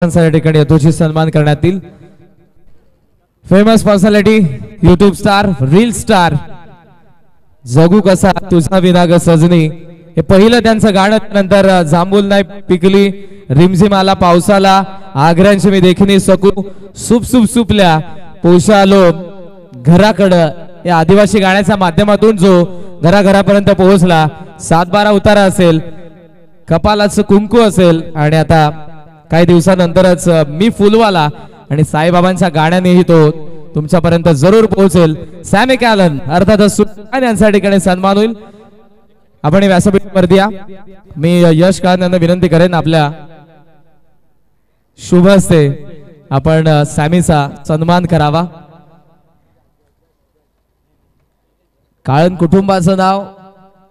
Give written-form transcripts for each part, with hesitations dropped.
या ठिकाणी यथोचित सन्मान करण्यात येईल। Famous personality, YouTube star, reel star, जगू कसा तुझा विनाग सजनी, हे पहिलं त्यांचं गाणं। नंतर जांभूल नाही पिकली, रिमझिम आला पावसाला, आग्र्यांची मी देखणी सकू, सुप सुप सुपल्या पोषा आलो घराकडं, या आदिवासी गाण्याच्या माध्यमातून जो घराघरापर्यंत पोहोचला। 7-12 उतारा असेल, कपालाचं कुंकू असेल, आणि आता काही दिवसानंतरच मी फुलवाला आणि साईबाबांच्या गाण्यानेही तो तुमच्यापर्यंत जरूर पोहोचेल। सॅमी कॅलन अर्थातच सुल्तान यांच्या ठिकाणी सन्मान होईल। आपण व्यासपीठावर द्या। मी यश काळन यांना विनंती करेन आपल्या शुभ हस्ते आपण सॅमीचा सन्मान करावा। काळन कुटुंबाचं नाव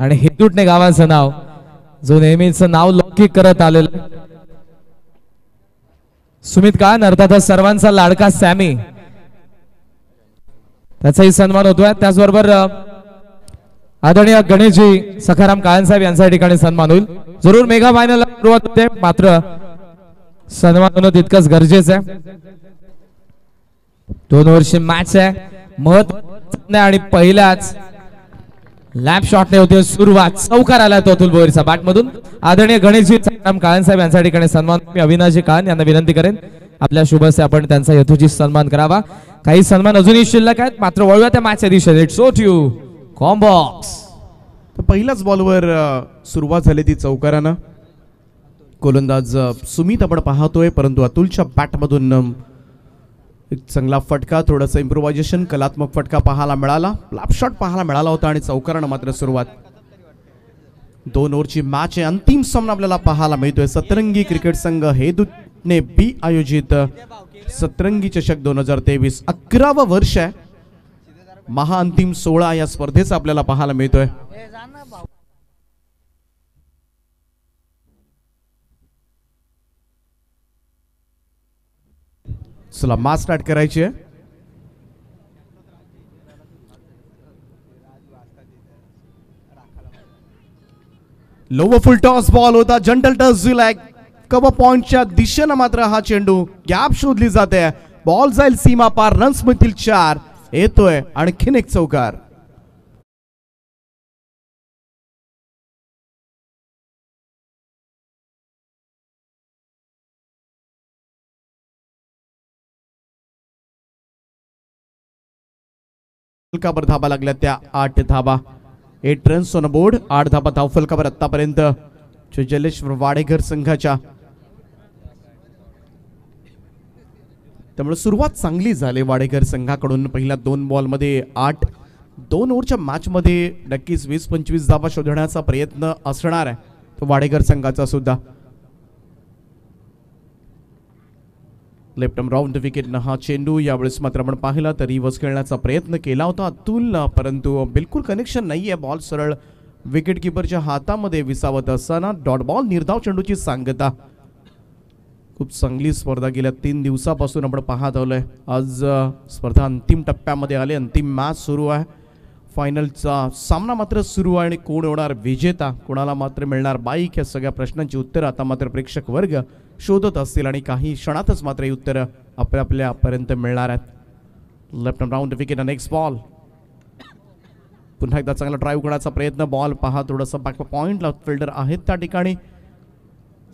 आणि हेतुटणे गावाचं नाव, जो नेहमीच नाव लौकिक करत आलेलं सुमित काळन अर्थातच सर्वांचा लाडका सॅमी, त्याचाही सन्मान होतोय। त्याचबरोबर आदरणीय गणेशजी सखाराम काळन साहेब यांच्या ठिकाणी सन्मान होईल। जरूर मेगा फायनल सुरुवात होते, मात्र सन्मान होणं तितकंच गरजेचं आहे। 2 वर्षी मॅच आहे, महत्त्वाचं आणि पहिल्याच लॅप शॉटने होते सुरुवात। चौकार आला तो अतुल बोईरचा बॅट मधून। आदरणीय गणेशजी सखाराम काळन साहेब यांच्या ठिकाणी सन्मान। मी अविनाशजी काळन यांना विनंती करेन आपल्या शुभ हस्ते आपण त्यांचा यथोचित सन्मान करावा। काही सन्मान अजूनही शिल्लक आहेत, मात्र वळूया त्या मॅचच्या दिशेने। इट्स सो टू कॉम्बॉक्स। पहिल्याच बॉलवर सुरुवात झाली ती चौकारानं। गोलंदाज सुमित आपण पाहतोय, परंतु अतुलच्या बॅटमधून एक चांगला फटका, थोडंसं इम्प्रोव्हायझेशन, कलात्मक फटका पाहायला मिळाला, फ्लॅप शॉट पाहायला मिळाला होता आणि चौकारानं मात्र सुरुवात। 2 ओव्हरची मॅच आहे, अंतिम सामना आपल्याला पाहायला मिळतोय। सतरंगी क्रिकेट संघ हेतूने बी आयोजित सतरंगी चषक 2023 11वं वर्ष आहे। महाअंतिम 16 या स्पर्धेचा आपल्याला पाहायला मिळतोय। चला मॅच स्टार्ट करायची आहे। लोवर फुल टॉस बॉल होता, जंटल टच दिलाय कव्हर पॉइंटच्या दिशेनं, मात्र हा चेंडू गॅप शोधली जाते। बॉल जाईल सीमा पार, रन्स मिळतील 4, येतोय आणखीन एक चौकार। फलकावर धाबा लागल्या त्या 8 धाबा, 8 रन्स ऑन बोर्ड, 8 धाबा धाव फलकावर आतापर्यंत जलेश्वर वाडेकर संघाच्या। त्यामुळे सुरुवात चांगली झाली वाडेकर संघाकडून। पहिल्या 2 बॉलमध्ये 8, 2 ओव्हरच्या मॅच मध्ये नक्कीच 20-25 धाबा शोधण्याचा प्रयत्न असणार आहे तो वाडेकर संघाचा सुद्धा। लेफ्ट आर्म राउंड विकेटनं हा चेंडू यावेळेस मात्र आपण पाहिला तर रिव्हर्स खेळण्याचा प्रयत्न केला होता अतुलनं, परंतु बिलकुल कनेक्शन नाहीये। बॉल सरळ विकेट किपरच्या हातामध्ये विसावत असताना डॉट बॉल, निर्धाव चेंडूची सांगता। खूप चांगली स्पर्धा गेल्या 3 दिवसापासून आपण पाहत आलोय। आज स्पर्धा अंतिम टप्प्यामध्ये आले, अंतिम मॅच सुरू आहे, फायनलचा सामना मात्र सुरू आहे। आणि कोण होणार विजेता, कोणाला मात्र मिळणार बाईक, या सगळ्या प्रश्नांची उत्तरं आता मात्र प्रेक्षक वर्ग शोधत असतील आणि काही क्षणातच मात्र ही उत्तरं आपल्यापर्यंत मिळणार आहेत। Left arm round wicket, next ball, पुन्हा एकदा चांगला ड्राईव्ह करण्याचा प्रयत्न। बॉल पहा थोडासा बॅक पॉइंटला फिल्डर आहेत त्या ठिकाणी,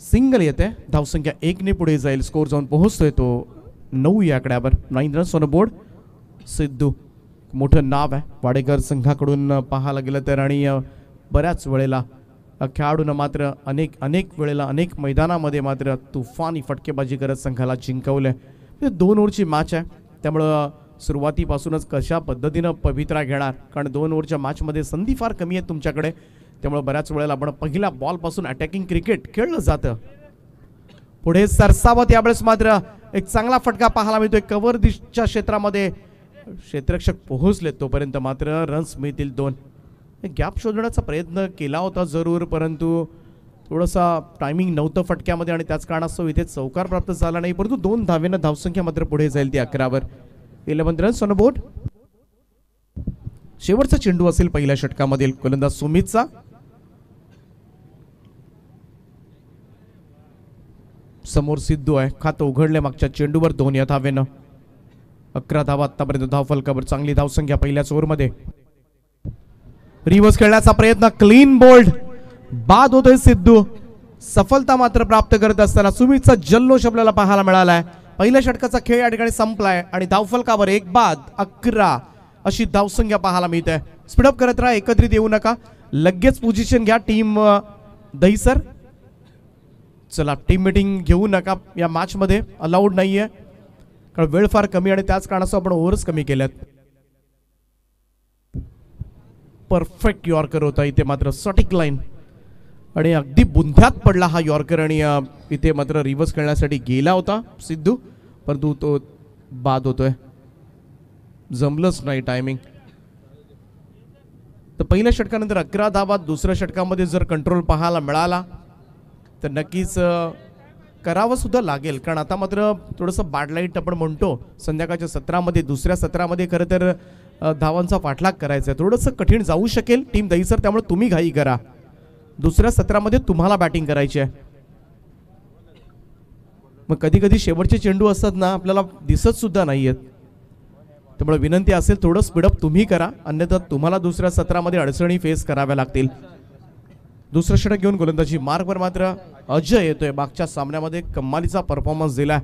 सिंगल येते, धावसंख्या 1 ने पुढे जाईल, स्कोर जाऊन पोहोचतोय तो 9 या आकड्यावर। 9 रन्स ऑन बोर्ड। सिद्धू मोठं नाव आहे वाडेकर संघाकडून पाहायला गेलं तर, आणि बऱ्याच वेळेला खेळाडूंना मात्र अनेक वेळेला अनेक मैदानामध्ये मात्र तुफानी फटकेबाजी करत संघाला जिंकवलंय। 2 ओव्हरची मॅच आहे, त्यामुळं सुरुवातीपासूनच कशा पद्धतीनं पवित्रा घेणार, कारण 2 ओव्हरच्या मॅचमध्ये संधी फार कमी आहे तुमच्याकडे, त्यामुळे बऱ्याच वेळेला आपण पहिल्या बॉलपासून अटॅकिंग क्रिकेट खेळलं जातं। पुढे सरसावत यावेळेस मात्र एक चांगला फटका पाहायला मिळतोय कव्हर दिशच्या क्षेत्रामध्ये, क्षेत्ररक्षक पोहोचले तोपर्यंत मात्र रन्स मिळतील 2। गॅप शोधण्याचा प्रयत्न केला होता जरूर, परंतु थोडासा टायमिंग नव्हतं फटक्यामध्ये आणि त्याच कारणास्तव इथे चौकार प्राप्त झाला नाही, परंतु 2 धावेनं धावसंख्या मात्र पुढे जाईल ती 11वर। 11 रन्स ऑन बोर्ड। शेवटचा चेंडू असेल पहिल्या षटकामधील गोलंदाज सुमितचा। समोर सिद्धू आहे, खातं उघडले मागच्या चेंडूवर 2 या धावेनं. 11 धावा आतापर्यंत धावफलकावर. चांगली धावसंख्या पहिल्याच ओव्हरमध्ये. रिव्हर्स खेळण्याचा प्रयत्न, क्लीन बोल्ड, बाद होतोय सिद्धू. सफलता मात्र प्राप्त करत असताना सुमितचा जल्लोष आपल्याला पाहायला मिळालाय. पहिल्या षटकाचा खेळ या ठिकाणी संपलाय आणि धावफलकावर 1 बाद 11 अशी धावसंख्या पाहायला मिळते. स्पीडअप करत राहा, एकत्रित येऊ नका. लगेच पोझिशन घ्या टीम दहीसर. चला, टीम मीटिंग घेऊ नका या मॅच मध्ये, अलाउड नाहीये कारण वेळ फार कमी आणि त्याच कारणास्तव आपण ओव्हर्स कमी केल्यात. परफेक्ट यॉर्कर होता इथे, मात्र सटिक लाईन आणि अगदी बुंध्यात पडला हा यॉर्कर आणि इथे मात्र रिव्हर्स खेळण्यासाठी गेला होता सिद्धू, परंतु तो बाद होतोय. जमलंच नाही टायमिंग. तर पहिल्या षटकानंतर 11 धावा. दुसऱ्या षटकामध्ये जर कंट्रोल पाहायला मिळाला तर नक्कीच करावं सुद्धा लागेल, कारण आता मात्र थोडंसं बाडलाईट आपण म्हणतो संध्याकाळच्या सत्रामध्ये, दुसऱ्या सत्रामध्ये खरं तर धावांचा पाठलाग करायचा आहे. थोडंसं कठीण जाऊ शकेल टीम दहीसर, त्यामुळे तुम्ही घाई करा. दुसऱ्या सत्रामध्ये तुम्हाला बॅटिंग करायची आहे. मग कधी कधी शेवटचे चेंडू असतात ना, आपल्याला दिसत सुद्धा नाहीयेत. त्यामुळे विनंती असेल थोडं स्पीडअप तुम्ही करा, अन्यथा तुम्हाला दुसऱ्या सत्रामध्ये अडचणी फेस कराव्या लागतील. दुसरं षटक घेऊन गोलंदाजी मार्गवर मात्र अजय येतोय. मागच्या सामन्यामध्ये कमालीचा परफॉर्मन्स दिला.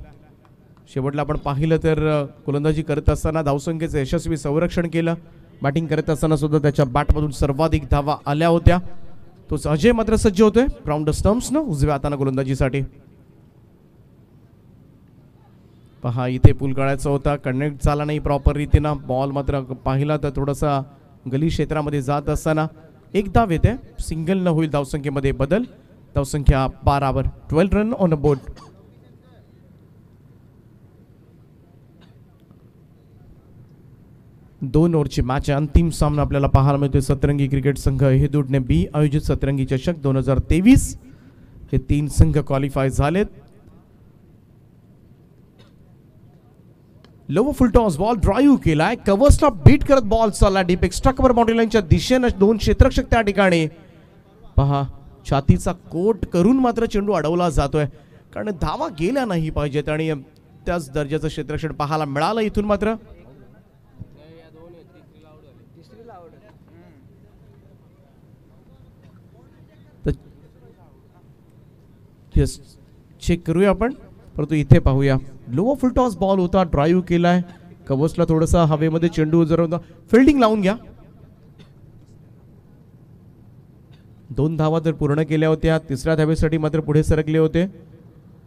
शेवटला आपण पाहिलं तर गोलंदाजी करत असताना धावसंख्येचं यशस्वी संरक्षण केलं. बॅटिंग करत असताना सुद्धा त्याच्या बॅटमधून सर्वाधिक धावा आल्या होत्या. तोच अजय मात्र सज्ज होतोय ग्राउंड स्टंप्स न उजव्या हाताने गोलंदाजीसाठी. पहा, इथे पूल काढायचा होता, कनेक्ट झाला नाही प्रॉपर रीतीनं. बॉल मात्र पाहिला तर थोडासा गली क्षेत्रामध्ये जात असताना 1 धाव येते. सिंगल न होईल धावसंख्येमध्ये बदल. धावसंख्या 12 वर. 12 रन ऑन अ बोर्ड. दोन ओव्हरची मॅच आहे. अंतिम सामना आपल्याला पाहायला मिळतोय. सतरंगी क्रिकेट संघ हेदूडने बी आयोजित सतरंगी चषक 2023 हे 3 संघ क्वालिफाय झालेत. लोवर फुल टॉस बॉल ड्राईव्ह केलाय, कव्हर्सला बीट करत बॉल चालला डीप एक्स्ट्रा कव्हर बाउंड्री लाईनच्या दिशेने. 2 क्षेत्ररक्षक त्या ठिकाणी. पहा, छातीचा कोट करून मात्र चेंडू अडवला जातोय, कारण धावा गेल्या नाही पाहिजेत आणि त्याच दर्जाचं क्षेत्ररक्षण पाहायला मिळालं इथून मात्र. चेक करूया आपण, परंतु इथे पाहूया. लोवर फुल टॉस बॉल होता, ड्राईव्ह केलाय, कव्हर्सला थोडासा हवेमध्ये चेंडू उजरवला. फिल्डिंग लावून घ्या. 2 धावा तर पूर्ण केल्या होत्या. तिसऱ्या धावेसाठी मात्र पुढे सरकले होते,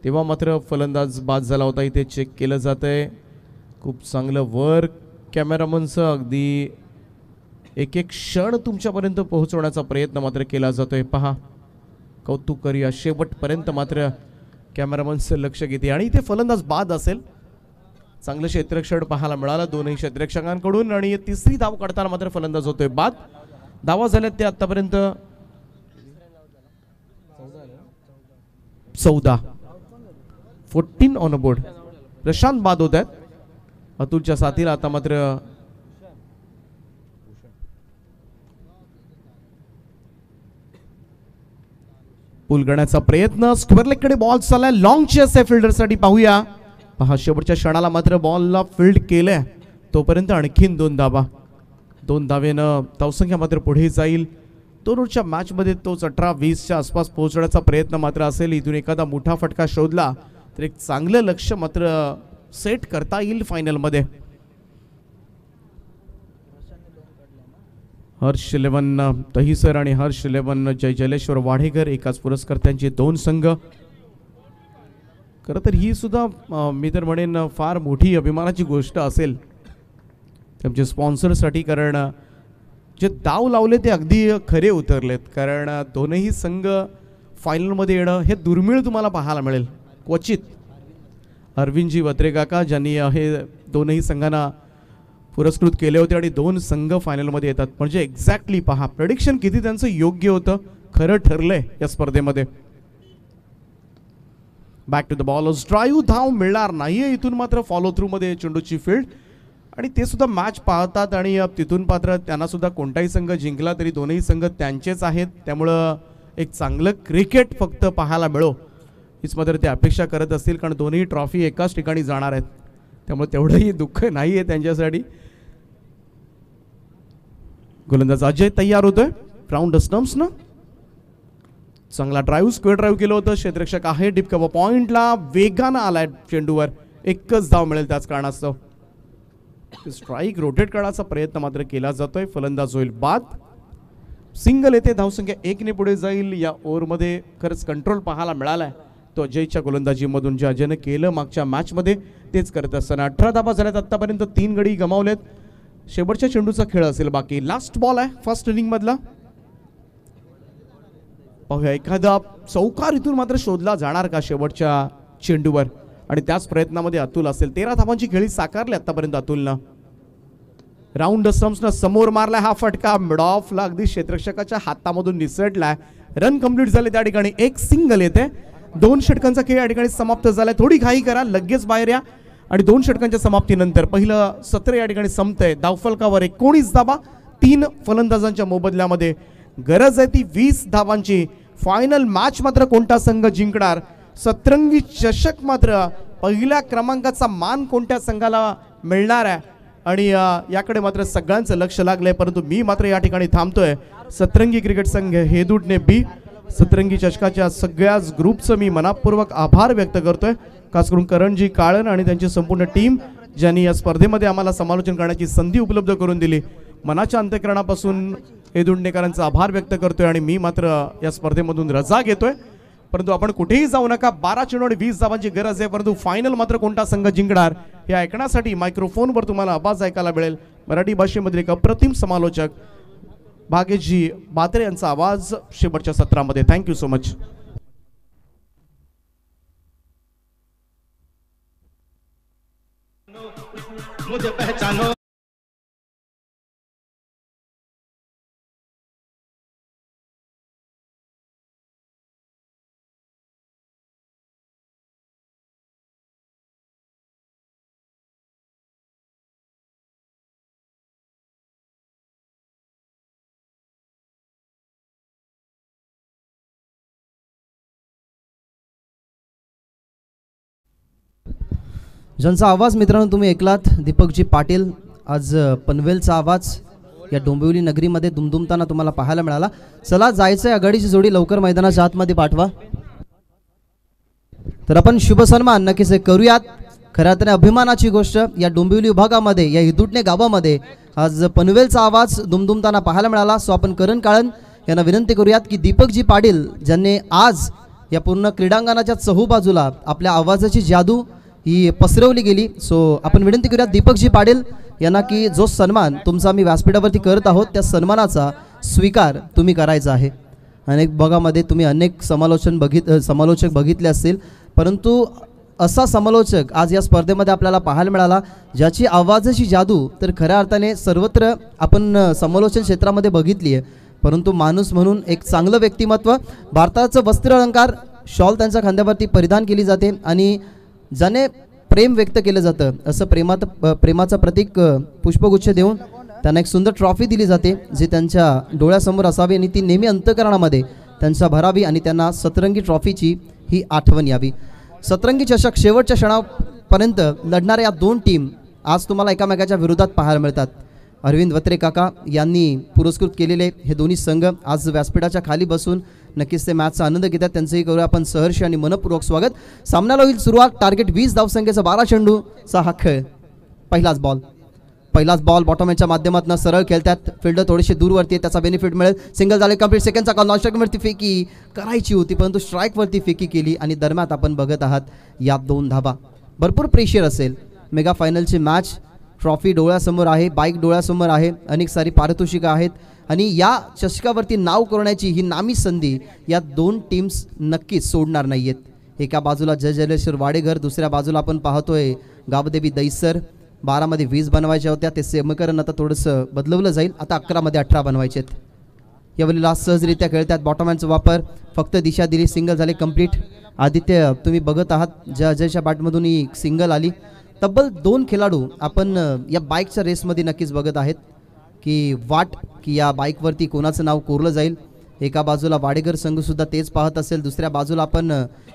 तेव्हा मात्र फलंदाज बाद झाला होता. इथे चेक केलं जात आहे. खूप चांगलं वर्क कॅमेरामनचं. अगदी एक एक क्षण तुमच्यापर्यंत पोहोचवण्याचा प्रयत्न मात्र केला जातोय. पहा, कौतुक करूया. शेवटपर्यंत मात्र कॅमेरामनचं लक्ष घेते आणि इथे फलंदाज बाद असेल. चांगलं क्षेत्ररक्षण पाहायला मिळालं दोन्ही क्षेत्ररक्षकांकडून आणि तिसरी धाव काढताना मात्र फलंदाज होतोय बाद. धावा झाल्यात ते आतापर्यंत 14. 14 ऑन बोर्ड. प्रशांत बाद होत आहेत. अतुलच्या साथीला आता मात्र पूल करण्याचा प्रयत्न. स्क्वेअर लेगकडे बॉल चाललाय. लॉंग चेस आहे फिल्डरसाठी. पाहूया. पहा, शेवटच्या क्षणाला मात्र बॉलला फील्ड केलंय. तोपर्यंत आणखीन 2 धावा. 2 धावेनं धावसंख्या मात्र पुढे जाईल. 2 ओव्हरच्या मॅचमध्ये तोच 18-20च्या आसपास पोहोचण्याचा प्रयत्न मात्र असेल. इथून एखादा मोठा फटका शोधला तर एक चांगलं लक्ष मात्र सेट करता येईल फायनलमध्ये. हर्ष 11 दहीसर आणि हर्ष 11 जयलेश्वर वाढेकर एकाच पुरस्कर्त्यांचे 2 संघ. खरं तर ही सुद्धा मी तर म्हणेन फार मोठी अभिमानाची गोष्ट असेल त्यांच्या स्पॉन्सरसाठी, कारण जे दाव लावले ते अगदी खरे उतरलेत. कारण दोनही संघ फायनलमध्ये येणं हे दुर्मिळ तुम्हाला पाहायला मिळेल क्वचित. अरविंदजी वत्रे काका ज्यांनी हे दोनही संघांना पुरस्कृत केले होते आणि 2 संघ फायनलमध्ये येतात म्हणजे एक्झॅक्टली पहा, प्रेडिक्शन किती त्यांचं योग्य होतं, खरं ठरलंय या स्पर्धेमध्ये. Back to the ball. Drive धाव मिळणार नाहीये इथून मात्र फॉलो थ्रू मध्ये चेंडूची फील्ड आणि ते सुद्धा मॅच पाहतात आणि तिथून मात्र त्यांना सुद्धा कोणताही संघ जिंकला तरी दोनही संघ त्यांचेच आहेत. त्यामुळं एक चांगलं क्रिकेट फक्त पाहायला मिळो हीच मात्र ते अपेक्षा करत असतील, कारण दोन्ही ट्रॉफी एकाच ठिकाणी जाणार आहेत, त्यामुळे तेवढंही दुःख नाही आहे त्यांच्यासाठी. गोलंदाज अजय तयार होतोय राऊंड स्टम्प्स ना. चांगला ड्राईव्ह, स्क्वेअर ड्राईव्ह केलं होतं. क्षेत्ररक्षक आहे डीप कव्हर पॉइंटला, वेगानं आलाय चेंडूवर, एकच धाव मिळेल त्याच कारणास्तव. स्ट्राईक रोटेट करण्याचा प्रयत्न मात्र केला जातोय. फलंदाज होईल बाद. सिंगल येते, धावसंख्या 1 ने पुढे जाईल. या ओव्हरमध्ये खरंच कंट्रोल पाहायला मिळालाय तो अजयच्या गोलंदाजीमधून, जे अजयने केलं मागच्या मॅचमध्ये तेच करत असताना. 18 धावा झाल्यात आतापर्यंत, 3 गडी गमावलेत. शेवटच्या चेंडूचा खेळ असेल बाकी. लास्ट बॉल आहे फर्स्ट इनिंग मधला. पाहूया एखादा चौकार इथून मात्र शोधला जाणार का शेवटच्या चेंडूवर, आणि त्याच प्रयत्नामध्ये अतुल असेल. 13 धावांची खेळी साकारली आतापर्यंत अतुलनं. राऊंड स्टम्प्सनं समोर मारलाय हा फटका, मिड ऑफला अगदी क्षेत्ररक्षकाच्या हातामधून निसटलाय. रन कंप्लीट झाले त्या ठिकाणी. एक सिंगल येते. 2 षटकांचा खेळ या ठिकाणी समाप्त झालाय. थोडी घाई करा, लगेच बाहेर या. आणि 2 षटकांच्या समाप्तीनंतर पहिलं सत्र या ठिकाणी संपतंय. धावफलकावर 19 धावा 3 फलंदाजांच्या मोबदल्यामध्ये. गरज आहे ती 20 धावांची. फायनल मॅच मात्र कोणता संघ जिंकणार, सतरंगी चषक मात्र पहिल्या क्रमांकाचा मान कोणत्या संघाला मिळणार आहे, आणि याकडे मात्र सगळ्यांचं लक्ष लागलंय. परंतु मी मात्र या ठिकाणी थांबतोय. सतरंगी क्रिकेट संघ हेदूटने बी, सतरंगी चषकाच्या सगळ्याच ग्रुपचं मी मनापूर्वक आभार व्यक्त करतोय. खास करून करणजी काळन आणि त्यांची संपूर्ण टीम, ज्यांनी या स्पर्धेमध्ये आम्हाला समालोचन करण्याची संधी उपलब्ध करून दिली. मनाच्या अंतःकरणापासून हेदुंडेकरांचा आभार व्यक्त करतोय. आणि मी मात्र या स्पर्धेमधून रजा घेतोय. परंतु आपण कुठेही जाऊ नका. 12 चेंडू आणि 20 धावांची गरज आहे. परंतु फायनल मात्र कोणता संघ जिंकणार हे ऐकण्यासाठी मायक्रोफोनवर तुम्हाला आवाज ऐकायला मिळेल. मराठी भाषेमधील एक अप्रतिम समालोचक भाग्यजी बात्रे यांचा आवाज शेवटच्या सत्रामध्ये. Thank you so much. मुझे पहचानो. ज्यांचा आवाज मित्रांनो तुम्ही ऐकलात, दीपकजी पाटील. आज पनवेलचा आवाज या डोंबिवली नगरीमध्ये दुमदुमताना तुम्हाला पाहायला मिळाला. चला जायचंय, आघाडीची जोडी लवकर मैदानाच्या आतमध्ये पाठवा. तर आपण शुभ सन्मान नक्कीच करूयात. खऱ्या अर्थाने अभिमानाची गोष्ट या डोंबिवली विभागामध्ये, या हिदुटणे गावामध्ये आज पनवेलचा आवाज दुमदुमताना पाहायला मिळाला. सो आपण करण काळन यांना विनंती करूयात की दीपकजी पाटील ज्यांनी आज या पूर्ण क्रीडांगणाच्या चहूबाजूला आपल्या आवाजाची जादू ही पसरवली गेली. सो आपण विनंती करूया दीपकजी पाटील यांना की जो सन्मान तुमचा आम्ही व्यासपीठावरती करत आहोत त्या सन्मानाचा स्वीकार तुम्ही करायचा आहे. अनेक भागामध्ये तुम्ही अनेक समालोचक बघितले असतील, परंतु असा समालोचक आज या स्पर्धेमध्ये आपल्याला पाहायला मिळाला ज्याची आवाजाची जादू तर खऱ्या अर्थाने सर्वत्र आपण समालोचन क्षेत्रामध्ये बघितली आहे. परंतु माणूस म्हणून एक चांगलं व्यक्तिमत्व, भारताचं वस्त्र अलंकार शॉल त्यांच्या खांद्यावरती परिधान केली जाते आणि ज्याने प्रेम व्यक्त केलं जातं असं प्रेमाचं प्रतीक पुष्पगुच्छ देऊन त्यांना एक सुंदर ट्रॉफी दिली जाते जी त्यांच्या डोळ्यासमोर असावी आणि ती नेहमी अंतःकरणामध्ये त्यांच्या भरावी आणि त्यांना सतरंगी ट्रॉफीची ही आठवण यावी. सतरंगी चषक शेवटच्या क्षणापर्यंत लढणाऱ्या या 2 टीम आज तुम्हाला एकामेकाच्या विरोधात पाहायला मिळतात. अरविंद वत्रे काका यांनी पुरस्कृत केलेले हे दोन्ही संघ आज व्यासपीठाच्या खाली बसून नक्कीच ते मॅचचा आनंद घेतात. त्यांचंही करूया आपण सहर्ष आणि मनपूर्वक स्वागत. सामन्याला होईल सुरुवात. टार्गेट 20 धावसंख्येचा 12 चेंडूचा हा खेळ. पहिलाच बॉल बॉटमच्या माध्यमातून सरळ खेळतात. फिल्डर थोडीशी दूरवरती, त्याचा बेनिफिट मिळेल. सिंगल झाले कंप्लीट. सेकंडचा कॉल. नॉन स्ट्राईकवरती फेकी करायची होती परंतु स्ट्राईकवरती फेकी केली आणि दरम्यान आपण बघत आहात या 2 धावा. भरपूर प्रेशर असेल. मेगा फायनलची मॅच, ट्रॉफी डोळ्यासमोर आहे, बाईक डोळ्यासमोर आहे, अनेक सारी पारितोषिकं आहेत आणि या चषकावरती नाव करण्याची ही नामी संधी या 2 टीम्स नक्कीच सोडणार नाही आहेत. एका बाजूला जय जलेश्वर वाडेघर, दुसऱ्या बाजूला आपण पाहतोय गावदेवी दैसर. 12 मध्ये 20 बनवायच्या होत्या, ते समीकरण आता थोडंसं बदलवलं जाईल. आता 11 मध्ये 18 बनवायचे आहेत. यावेळेला सहजरित्या खेळतात. बॉटमॅनचा वापर, फक्त दिशा दिली. सिंगल झाले कंप्लीट. आदित्य तुम्ही बघत आहात जय अजयच्या बॅटमधून ही सिंगल आली. तब्बल 2 खेळाडू आपण या बाईकच्या रेसमध्ये नक्कीच बघत आहेत की या बाईकवरती कोणाचं नाव कोरलं जाईल. एका बाजूला वाडेकर संघ सुद्धा तेच पाहत असेल, दुसऱ्या बाजूला आपण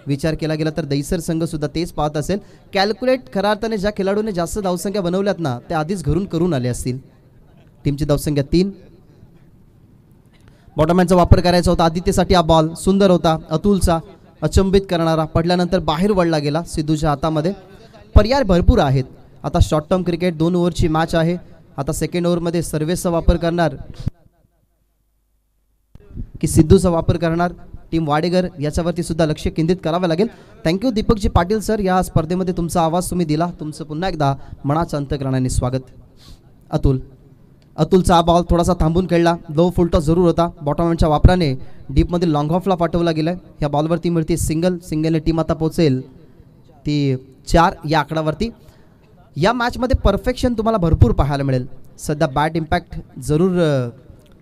विचार केला गेला तर दैसर संघ सुद्धा तेच पाहत असेल. कॅल्क्युलेट खऱ्या अर्थाने ज्या खेळाडूने जास्त धावसंख्या बनवल्यात ना ते आधीच घरून करून आले असतील. टीमची धावसंख्या 3. बॉटमॅनचा वापर करायचा होता आदित्यसाठी. हा बॉल सुंदर होता, अतुलचा, अचंबित करणारा, पडल्यानंतर बाहेर वळला गेला सिद्धूच्या हातामध्ये. पर्याय भरपूर आहेत. आता शॉर्ट टर्म क्रिकेट 2 ओव्हरची मॅच आहे. आता सेकंड ओव्हरमध्ये सर्वेसचा वापर करणार की सिद्धूचा वापर करणार टीम वाडेकर याच्यावरती सुद्धा लक्ष केंद्रित करावं लागेल. थँक्यू दीपकजी पाटील सर, या स्पर्धेमध्ये तुमचा आवाज तुम्ही दिला, तुमचं पुन्हा एकदा मनाच्या अंतःकरणाने स्वागत. अतुलचा हा बॉल थोडासा थांबून खेळला, लो फुलटॉस जरूर होता. बॉटमॅनच्या वापराने डीपमध्ये लॉंग ऑफला पाठवला गेलाय. या बॉलवरती मिळते सिंगलने टीम आता पोहोचेल ती 4 या आकडावरती. या मॅचमध्ये परफेक्शन तुम्हाला भरपूर पाहायला मिळेल. सध्या बॅट इम्पॅक्ट जरूर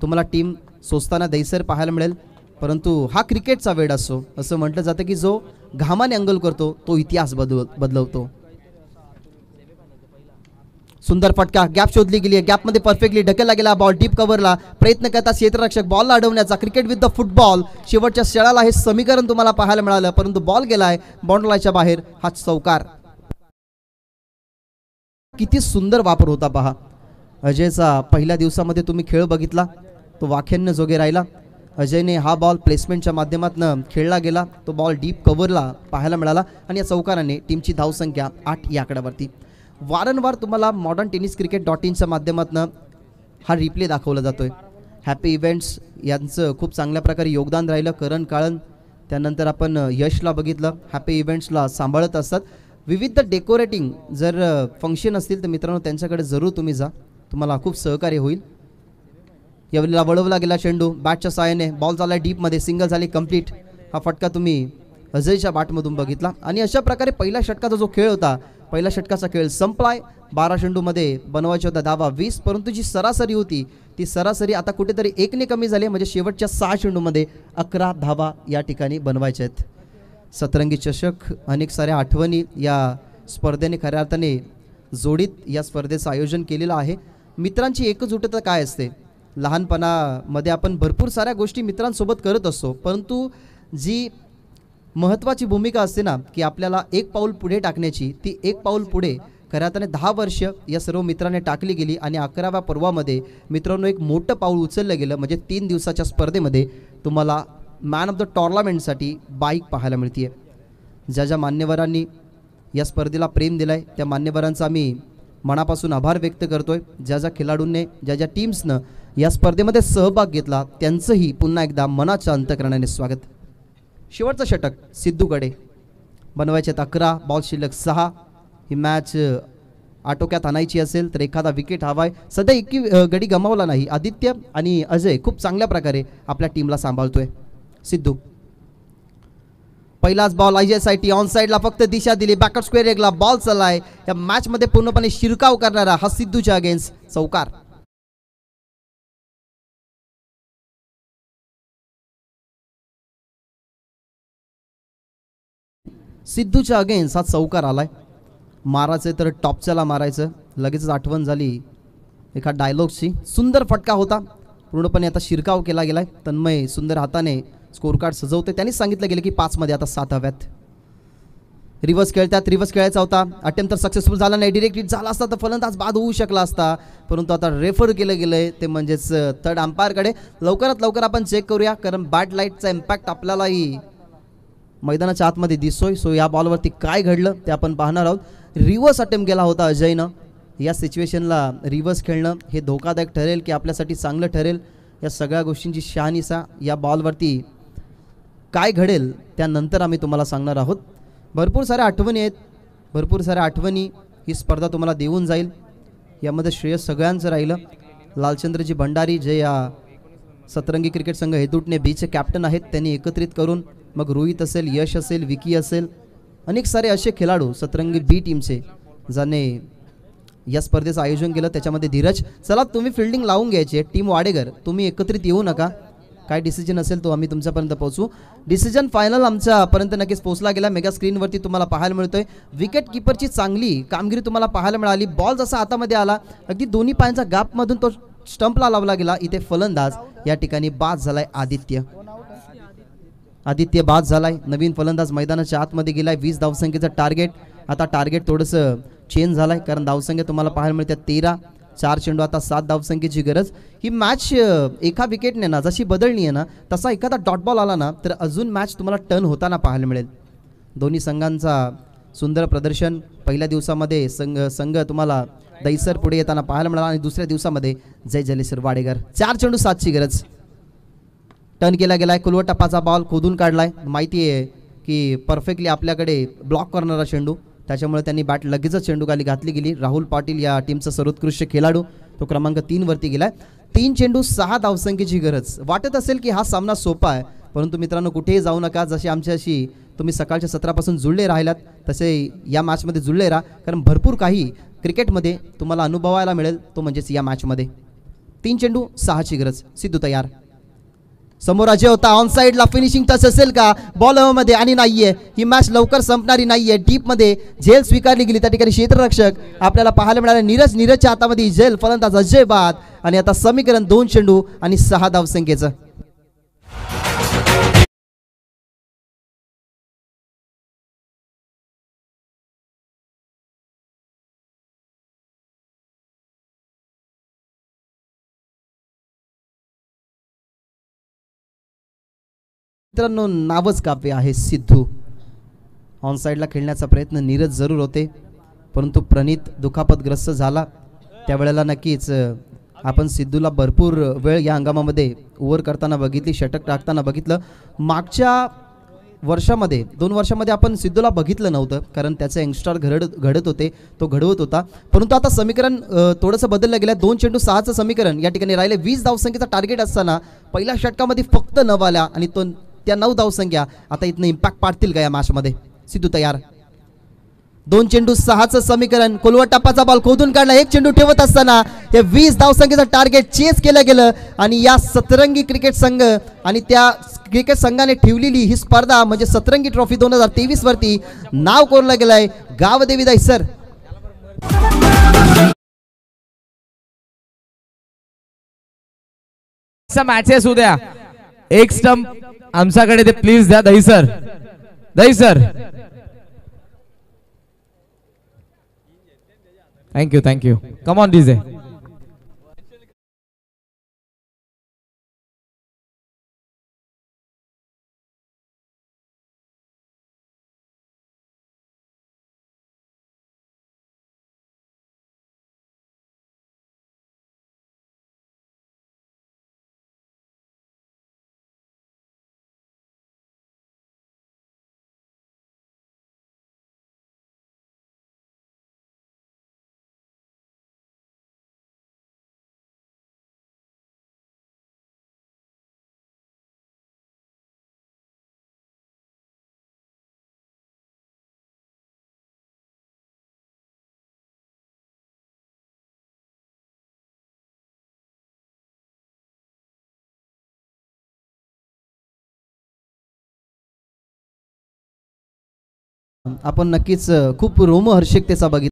तुम्हाला टीम सोसताना दैसर पाहायला मिळेल, परंतु हा क्रिकेटचा वेळ असतो. असं म्हटलं जातं की जो घामाने अंगल करतो तो इतिहास बदलवतो. सुंदर फटका, गॅप शोधली गेली आहे, गॅपमध्ये परफेक्टली ढकलला गेला बॉल डीप कव्हरला. प्रयत्न करता क्षेत्ररक्षक बॉलला अडवण्याचा. क्रिकेट विथ द फुटबॉल शेवटच्या षणाला हे समीकरण तुम्हाला पाहायला मिळालं, परंतु बॉल गेलाय बाउंड्रीच्या बाहेर. हा चौकार. किती सुंदर वापर होता पहा. अजयचा पहिल्या दिवसामध्ये तुम्ही खेळ बघितला, तो वाखेन्य जोगे राहिला. अजयने हा बॉल प्लेसमेंटच्या माध्यमातून खेळला गेला, तो बॉल डीप कव्हरला पाहायला मिळाला आणि या चौकाराने टीमची धावसंख्या 8 या आकड्यावरती. वारंवार तुम्हाला मॉडर्न टेनिस क्रिकेट .inच्या माध्यमातून हा रिप्ले दाखवला जातोय. हॅपी इव्हेंट्स यांचं खूप चांगल्या प्रकारे योगदान राहिलं. करण काळन, त्यानंतर आपण यशला बघितलं, हॅपी इव्हेंट्सला सांभाळत असतात. विविध डेकोरेटिंग जर फंक्शन असतील तर मित्रांनो त्यांच्याकडे जरूर तुम्ही जा, तुम्हाला खूप सहकार्य होईल. यावेळेला वळवला गेला चेंडू बॅटच्या साहाय्याने, बॉल झाला डीपमध्ये, सिंगल झाली कंप्लीट. हा फटका तुम्ही अजयच्या बॅटमधून बघितला आणि अशा प्रकारे पहिल्या षटकाचा जो खेळ होता, पहिल्या षटकाचा खेळ संपलाय. 12 चेंडूमध्ये बनवायच्या होता धावा 20, परंतु जी सरासरी होती ती सरासरी आता कुठेतरी 1ने कमी झाली. म्हणजे शेवटच्या 6 चेंडूमध्ये 11 धावा या ठिकाणी बनवायच्या आहेत. सतरंगी चषक, अनेक साऱ्या आठवणी या स्पर्धेने खऱ्या अर्थाने जोडीत या स्पर्धेचं आयोजन केलेलं आहे. मित्रांची एकजुटता काय असते, लहानपणामध्ये आपण भरपूर साऱ्या गोष्टी मित्रांसोबत करत असतो, परंतु जी महत्त्वाची भूमिका असते ना की आपल्याला एक पाऊल पुढे टाकण्याची, ती एक पाऊल पुढे खऱ्या अर्थाने 10 वर्ष या सर्व मित्रांनी टाकली गेली आणि 11व्या पर्वामध्ये मित्रांनो एक मोठं पाऊल उचललं गेलं. म्हणजे 3 दिवसाच्या स्पर्धेमध्ये तुम्हाला मॅन ऑफ द टॉर्नामेंटसाठी बाईक पाहायला मिळते. ज्या ज्या मान्यवरांनी या स्पर्धेला प्रेम दिलं आहे त्या मान्यवरांचा आम्ही मनापासून आभार व्यक्त करतोय. ज्या ज्या खेळाडूंनी, ज्या ज्या टीम्सनं या स्पर्धेमध्ये सहभाग घेतला त्यांचंही पुन्हा एकदा मनाच्या अंतःकरणाने स्वागत. शेवटचं षटक सिद्धूकडे, बनवायचे 11, बॉल शिल्लक 6. ही मॅच आटोक्यात आणायची असेल तर एखादा विकेट हवाय. सध्या इतकी गडी गमावला नाही. आदित्य आणि अजय खूप चांगल्या प्रकारे आपल्या टीमला सांभाळतोय. सिद्धू पहिलाच बॉल ISIT ऑन साइडला फक्त दिशा दिली, बॅकअप स्क्वेअर एकला बॉल चाललाय. या मॅच मध्ये पूर्णपणे शिरकाव करणारा हा सिद्धूच्या अगेन्स्ट चौकार. सिद्धूच्या अगेन्स्ट हा चौकार आलाय. मारायचं तर टॉपच्याला मारायचं. लगेचच आठवण झाली एका डायलॉगची. सुंदर फटका होता, पूर्णपणे आता शिरकाव केला गेलाय. तन्मय सुंदर हाताने स्कोर कार्ड सजवते. त्यांनी सांगितलं गेलं की 5 मध्ये आता 7 हव्यात. रिव्हर्स खेळतात, रिव्हर्स खेळायचा होता. अटेम्प्ट तर सक्सेसफुल झाला नाही. डिरेक्ट हिट झाला असता तर फलंदाज बाद होऊ शकला असता, परंतु आता रेफर केलं गेलंय ते म्हणजेच थर्ड अंपायरकडे. लवकरात लवकर आपण चेक करूया, कारण बॅट लाईटचा इम्पॅक्ट आपल्यालाही मैदानाच्या आतमध्ये दिसतोय. सो या बॉलवरती काय घडलं ते आपण पाहणार आहोत. रिव्हर्स अटेम्प्ट केला होता अजयनं. या सिच्युएशनला रिव्हर्स खेळणं हे धोकादायक ठरेल की आपल्यासाठी चांगलं ठरेल, या सगळ्या गोष्टींची शहानिशा या बॉलवरती काय घडेल त्यानंतर आम्ही तुम्हाला सांगणार आहोत. भरपूर साऱ्या आठवणी आहेत, भरपूर साऱ्या आठवणी ही स्पर्धा तुम्हाला देऊन जाईल. यामध्ये श्रेय सगळ्यांचं राहिलं. लालचंद्रजी भंडारी जे या सतरंगी क्रिकेट संघ हेतुटणे बीचे कॅप्टन आहेत, त्यांनी एकत्रित करून मग रोहित असेल, यश असेल, विकी असेल, अनेक सारे असे खेळाडू सतरंगी बी टीमचे ज्याने या स्पर्धेचं आयोजन केलं. त्याच्यामध्ये धीरज. चला तुम्ही फिल्डिंग लावून घ्यायची. टीम वाडेकर तुम्ही एकत्रित येऊ नका, काय डिसिजन असेल तो आम्ही तुमच्यापर्यंत पोहोचू. डिसिजन फायनल आमच्यापर्यंत नक्कीच पोहोचला गेला. मेगा स्क्रीनवरती तुम्हाला पाहायला मिळतोय विकेट किपरची चांगली कामगिरी तुम्हाला पाहायला मिळाली. बॉल जसा हातामध्ये आला अगदी दोन्ही पायांच्या गॅपमधून तो स्टंपला लावला गेला. इथे फलंदाज या ठिकाणी बाद झालाय आदित्य बाद झालाय. नवीन फलंदाज मैदानाच्या आतमध्ये गेलाय. 20 धावसंख्येचं टार्गेट. आता टार्गेट थोडंसं चेंज झालंय कारण धावसंख्या तुम्हाला पाहायला मिळते 13. 4 चेंडू आता 7 धावसंख्येची गरज. ही मॅच एका विकेटने ना जशी बदलणी आहे ना तसा एखादा डॉट बॉल आला ना तर अजून मॅच तुम्हाला टर्न होताना पाहायला मिळेल. दोन्ही संघांचा सुंदर प्रदर्शन. पहिल्या दिवसामध्ये संघ तुम्हाला दैसर पुढे येताना पाहायला मिळाला आणि दुसऱ्या दिवसामध्ये जय जलेसर वाडेकर. 4 चेंडू 7ची गरज. टर्न केला गेलाय. कुलवट टप्पाचा बॉल खोदून काढलाय. माहिती आहे की परफेक्टली आपल्याकडे ब्लॉक करणारा चेंडू, त्याच्यामुळे त्यांनी बॅट लगेचच चेंडू खाली घातली गेली. राहुल पाटील या टीमचा सर्वोत्कृष्ट खेळाडू, तो क्रमांक 3 वरती गेलाय. 3 चेंडू 6 धावसंख्येची गरज. वाटत असेल की हा सामना सोपा आहे, परंतु मित्रांनो कुठेही जाऊ नका. जशी आमच्याशी तुम्ही सकाळच्या सत्रापासून जुळले राहिलात तसे या मॅचमध्ये जुळले राहा, कारण भरपूर काही क्रिकेटमध्ये तुम्हाला अनुभवायला मिळेल, तो म्हणजेच या मॅचमध्ये. 3 चेंडू 6ची गरज. सिद्धू तयार. समोर अजय होता. ऑन साइडला फिनिशिंग टच असेल का बॉल मध्ये, आणि नाहीये. ही मॅच लवकर संपणारी नाहीये. डीप मध्ये झेल स्वीकारली गेली. त्या ठिकाणी क्षेत्ररक्षक आपल्याला पाहायला मिळाले. नीरजच्या हातामध्ये झेल. फलंदाज अजय बाद. आणि आता समीकरण 2 चेंडू आणि 6 धावसंख्येचं. मित्रांनो नावच काव्य आहे सिद्धू. ऑन साइडला खेळण्याचा प्रयत्न नीरज जरूर होते, परंतु प्रणित दुखापतग्रस्त झाला. त्यावेळेला नक्कीच आपण सिद्धूला भरपूर वेळ या हंगामामध्ये ओव्हर करताना बघितली, षटक टाकताना बघितलं. मागच्या वर्षामध्ये 2 वर्षामध्ये आपण सिद्धूला बघितलं नव्हतं कारण त्याचे यंगस्टर घडत होते, तो घडवत होता. परंतु आता समीकरण थोडंसं बदललं गेलं. 2 चेंडू 6चं समीकरण या ठिकाणी राहिले. 20 धावसंख्येचा टार्गेट असताना पहिल्या षटकामध्ये फक्त 9 आल्या आणि त्या 9 धावसंख्या आता इथनं इम्पॅक्ट पाडतील का या मॅचमध्ये. सिद्धू तयार. 2 चेंडू 6चं समीकरण. कोलवट टप्पाचा बॉल खोदून काढला. 1 चेंडू ठेवत असताना हे 20 धावसंख्येचं टार्गेट चेस केलं गेलं आणि या सतरंगी क्रिकेट संघ आणि त्या क्रिकेट संघाने ठेवलेली ही स्पर्धा म्हणजे सतरंगी ट्रॉफी 2023 वरती नाव कोरलं गेलंय गावदेवी दैसर. मॅचेस उद्या एक स्टंप आमच्याकडे ते प्लीज द्या. Dahisar thank you. Come on DJ. आपण नक्कीच खूप रोमहर्षकतेचा बघितला.